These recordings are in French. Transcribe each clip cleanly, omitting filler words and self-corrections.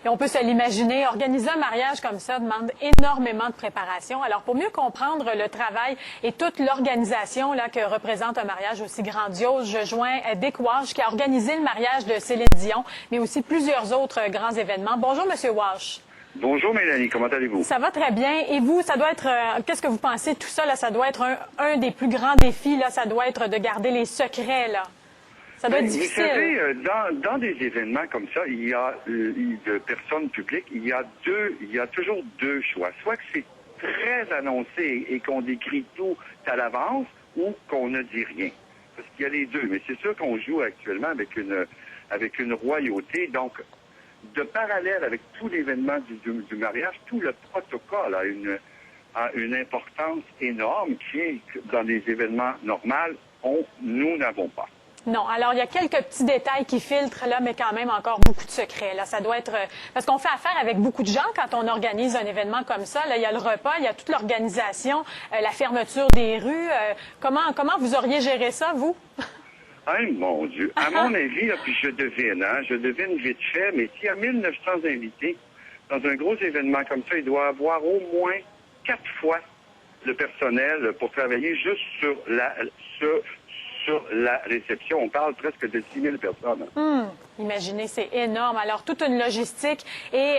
Et on peut se l'imaginer, organiser un mariage comme ça demande énormément de préparation. Alors, pour mieux comprendre le travail et toute l'organisation là que représente un mariage aussi grandiose, je joins Dick Walsh qui a organisé le mariage de Céline Dion, mais aussi plusieurs autres grands événements. Bonjour, Monsieur Walsh. Bonjour Mélanie, comment allez-vous? Ça va très bien. Et vous, ça doit être, qu'est-ce que vous pensez de tout ça, là? Ça doit être un des plus grands défis, là. Ça doit être de garder les secrets, là. Ça doit être difficile. Vous savez, dans des événements comme ça, il y a de personnes publiques, il y a toujours deux choix. Soit que c'est très annoncé et qu'on décrit tout à l'avance, ou qu'on ne dit rien. Parce qu'il y a les deux. Mais c'est sûr qu'on joue actuellement avec une royauté, donc de parallèle avec tout l'événement du mariage, tout le protocole a une importance énorme qui est dans des événements normaux, nous n'avons pas. Non. Alors, il y a quelques petits détails qui filtrent, là, mais quand même encore beaucoup de secrets. Là, ça doit être... parce qu'on fait affaire avec beaucoup de gens quand on organise un événement comme ça. Là, il y a le repas, il y a toute l'organisation, la fermeture des rues. Comment vous auriez géré ça, vous? Hey, mon Dieu. À mon avis, là, puis je devine vite fait, mais s'il y a 1900 invités dans un gros événement comme ça, il doit y avoir au moins 4 fois le personnel pour travailler juste sur la réception. On parle presque de 6000 personnes. Imaginez, c'est énorme. Alors, toute une logistique. Et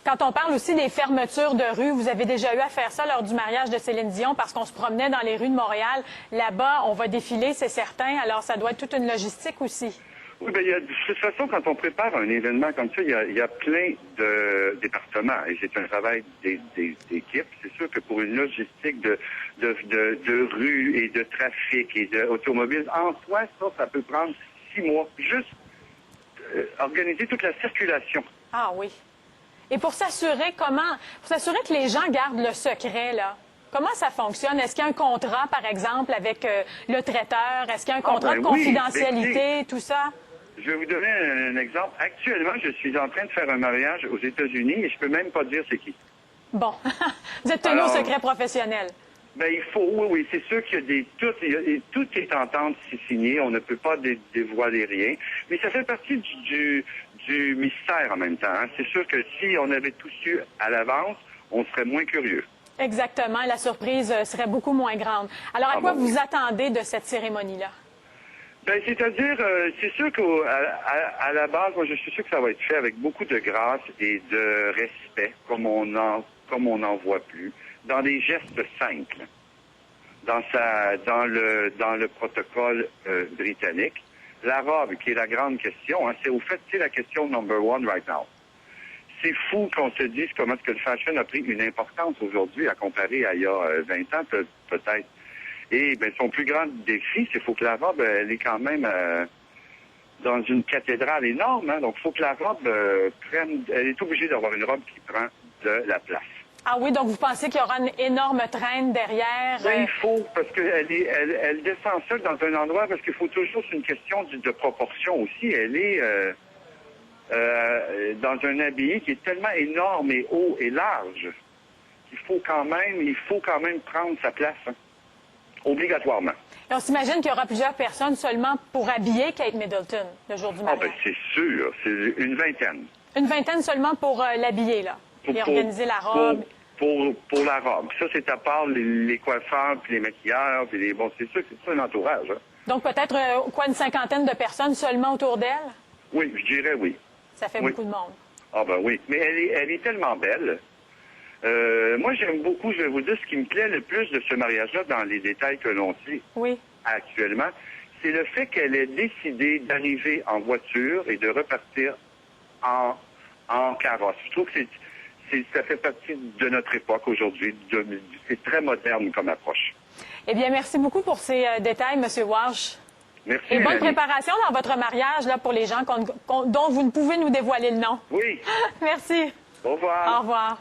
quand on parle aussi des fermetures de rue, vous avez déjà eu à faire ça lors du mariage de Céline Dion parce qu'on se promenait dans les rues de Montréal. Là-bas, on va défiler, c'est certain. Alors, ça doit être toute une logistique aussi. Oui, bien, de toute façon, quand on prépare un événement comme ça, il y a plein de départements et c'est un travail d'équipe. C'est sûr que pour une logistique de rues et de trafic et d'automobiles, en soi, ça peut prendre 6 mois. Juste organiser toute la circulation. Ah oui. Et pour s'assurer que les gens gardent le secret, là, comment ça fonctionne? Est-ce qu'il y a un contrat, par exemple, avec le traiteur? Est-ce qu'il y a un contrat de confidentialité, tout ça? Je vais vous donner un exemple. Actuellement, je suis en train de faire un mariage aux États-Unis et je peux même pas dire c'est qui. Bon. Vous êtes tenu au secret professionnel. Ben, il faut, oui, c'est sûr qu'il y a tout est en entente signée, on ne peut pas dévoiler rien, mais ça fait partie du mystère en même temps. Hein. C'est sûr que si on avait tout su à l'avance, on serait moins curieux. Exactement, la surprise serait beaucoup moins grande. Alors, à quoi vous attendez de cette cérémonie-là? Ben, c'est-à-dire, c'est sûr qu'à la base, moi, je suis sûr que ça va être fait avec beaucoup de grâce et de respect, comme on n'en voit plus, dans des gestes simples, dans le protocole britannique. La robe, qui est la grande question, hein, c'est la question number one right now. C'est fou qu'on se dise comment est-ce que le fashion a pris une importance aujourd'hui à comparer à il y a 20 ans, peut-être. Et ben, son plus grand défi, c'est qu'il faut que la robe, elle est quand même dans une cathédrale énorme. Hein, donc, il faut que la robe elle est obligée d'avoir une robe qui prend de la place. Ah oui, donc vous pensez qu'il y aura une énorme traîne derrière? Oui, il faut, parce qu'elle descend seule dans un endroit, parce qu'il faut toujours, c'est une question de proportion aussi. Elle est dans un habillé qui est tellement énorme et haut et large qu'il faut quand même prendre sa place. Hein. Obligatoirement. Et on s'imagine qu'il y aura plusieurs personnes seulement pour habiller Kate Middleton le jour du mariage. Ah ben c'est sûr, c'est une vingtaine. Une vingtaine seulement pour l'habiller, là, et organiser la robe. Pour la robe. Ça, c'est à part les coiffeurs, puis les maquilleurs, puis c'est sûr que c'est un entourage. Hein. Donc peut-être, une cinquantaine de personnes seulement autour d'elle? Oui, je dirais oui. Ça fait beaucoup de monde. Ah ben oui, mais elle est tellement belle. Moi, j'aime beaucoup, je vais vous dire, ce qui me plaît le plus de ce mariage-là, dans les détails que l'on sait actuellement, c'est le fait qu'elle ait décidé d'arriver en voiture et de repartir en carrosse. Je trouve que ça fait partie de notre époque aujourd'hui. C'est très moderne comme approche. Eh bien, merci beaucoup pour ces détails, M. Walsh. Merci, et bonne Mélanie. préparation dans votre mariage là, pour les gens dont vous ne pouvez nous dévoiler le nom. Oui. Merci. Au revoir. Au revoir.